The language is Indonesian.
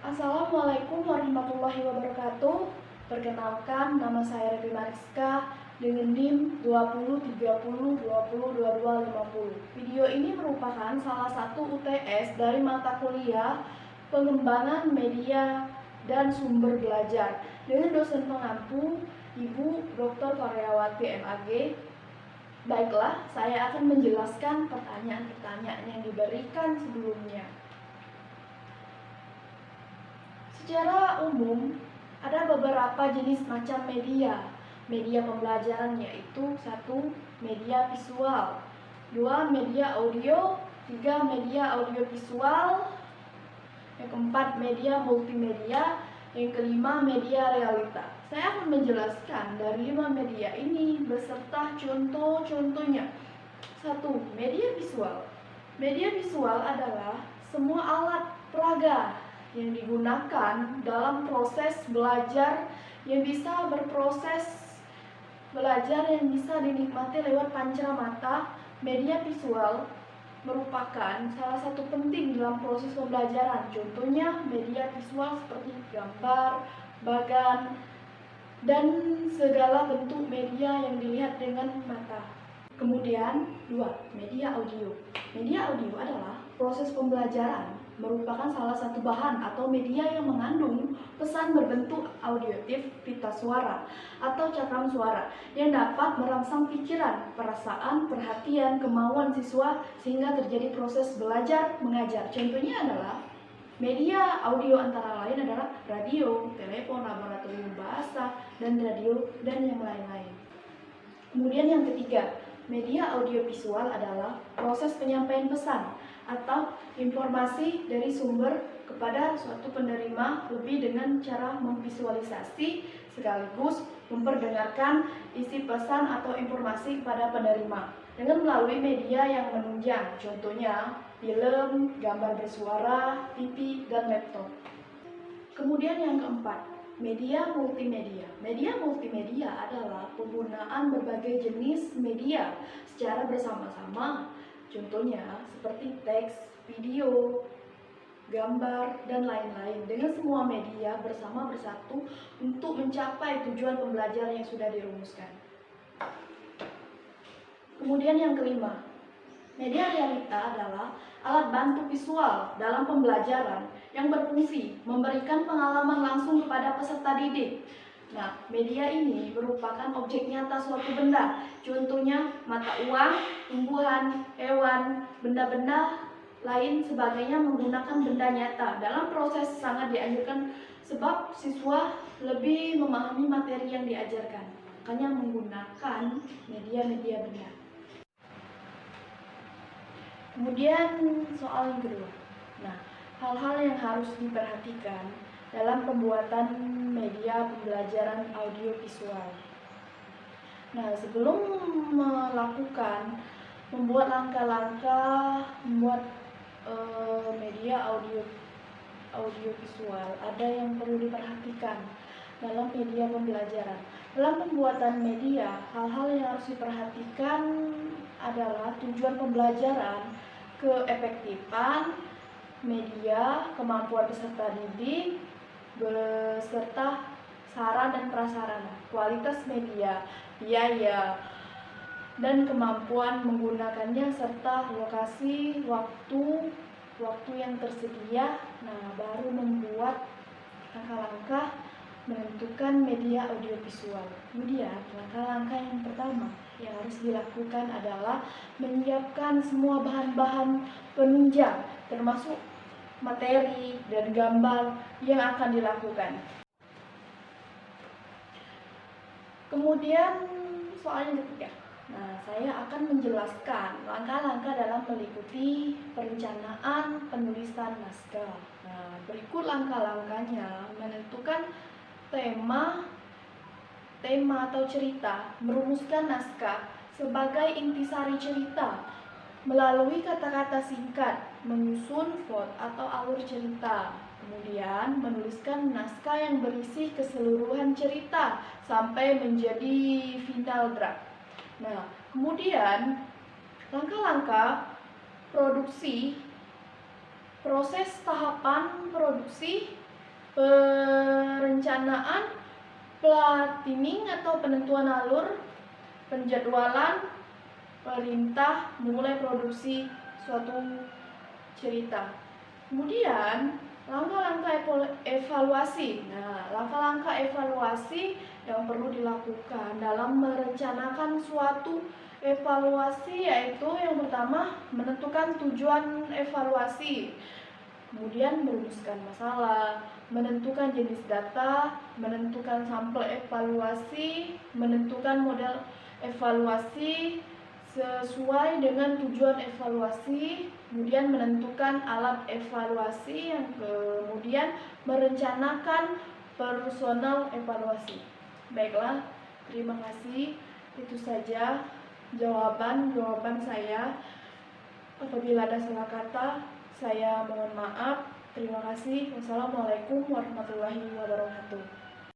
Assalamualaikum warahmatullahi wabarakatuh. Perkenalkan, nama saya Revi Mariska dengan NIM 2030202250. Video ini merupakan salah satu UTS dari mata kuliah Pengembangan Media dan Sumber Belajar dengan dosen pengampu Ibu Dr. Karyawati MAG. Baiklah, saya akan menjelaskan pertanyaan-pertanyaan yang diberikan sebelumnya. Secara umum, ada beberapa jenis macam media. Media pembelajaran yaitu 1. Media visual, 2. Media audio, 3. Media audiovisual, yang keempat media multimedia, yang kelima media realita. Saya akan menjelaskan dari 5 media ini beserta contoh-contohnya. 1. Media visual. Media visual adalah semua alat peraga yang digunakan dalam proses belajar yang bisa berproses belajar yang bisa dinikmati lewat panca mata. Media visual merupakan salah satu penting dalam proses pembelajaran. Contohnya media visual seperti gambar, bagan, dan segala bentuk media yang dilihat dengan mata. Kemudian 2. Media audio. Media audio adalah proses pembelajaran merupakan salah satu bahan atau media yang mengandung pesan berbentuk audiotif pita suara atau cakram suara yang dapat merangsang pikiran, perasaan, perhatian, kemauan siswa sehingga terjadi proses belajar mengajar. Contohnya adalah media audio antara lain adalah radio, telepon, laboratorium bahasa, dan radio, dan yang lain-lain. Kemudian yang ketiga, media audiovisual adalah proses penyampaian pesan atau informasi dari sumber kepada suatu penerima lebih dengan cara memvisualisasi sekaligus memperdengarkan isi pesan atau informasi kepada penerima dengan melalui media yang menunjang, contohnya film, gambar bersuara, TV, dan laptop. Kemudian yang keempat, media multimedia. Media multimedia adalah penggunaan berbagai jenis media secara bersama-sama. Contohnya seperti teks, video, gambar, dan lain-lain. Dengan semua media bersama bersatu untuk mencapai tujuan pembelajaran yang sudah dirumuskan. Kemudian yang kelima, media realita adalah alat bantu visual dalam pembelajaran yang berfungsi memberikan pengalaman langsung kepada peserta didik. Nah, media ini merupakan objek nyata suatu benda, contohnya mata uang, tumbuhan, hewan, benda-benda lain sebagainya menggunakan benda nyata. Dalam proses sangat dianjurkan sebab siswa lebih memahami materi yang diajarkan, makanya menggunakan media-media benda. Kemudian soal yang kedua. Nah, hal-hal yang harus diperhatikan dalam pembuatan media pembelajaran audiovisual. Nah, sebelum membuat langkah-langkah membuat media audiovisual, ada yang perlu diperhatikan dalam media pembelajaran. Dalam pembuatan media, hal-hal yang harus diperhatikan adalah tujuan pembelajaran, keefektifan media, kemampuan peserta didik, beserta sarana dan prasarana, kualitas media, biaya, dan kemampuan menggunakannya serta lokasi, waktu yang tersedia. Nah, baru membuat langkah-langkah menentukan media audiovisual. Kemudian, langkah-langkah yang pertama yang harus dilakukan adalah menyiapkan semua bahan-bahan penunjang, termasuk materi dan gambar yang akan dilakukan. Kemudian, soal yang ketiga. Nah, saya akan menjelaskan langkah-langkah dalam meliputi perencanaan penulisan naskah. Nah, berikut langkah-langkahnya: menentukan tema atau cerita, merumuskan naskah sebagai intisari cerita melalui kata-kata singkat, menyusun plot atau alur cerita, kemudian menuliskan naskah yang berisi keseluruhan cerita sampai menjadi final draft. Nah, kemudian langkah-langkah produksi, proses tahapan produksi perencanaan, planning atau penentuan alur, penjadwalan, perintah memulai produksi suatu cerita. Kemudian langkah-langkah evaluasi. Nah, langkah-langkah evaluasi yang perlu dilakukan dalam merencanakan suatu evaluasi yaitu yang pertama menentukan tujuan evaluasi, kemudian merumuskan masalah, menentukan jenis data, menentukan sampel evaluasi, menentukan model evaluasi sesuai dengan tujuan evaluasi, kemudian menentukan alat evaluasi, yang kemudian merencanakan personal evaluasi. Baiklah, terima kasih. Itu saja jawaban saya. Apabila ada salah kata, saya mohon maaf. Terima kasih. Wassalamualaikum warahmatullahi wabarakatuh.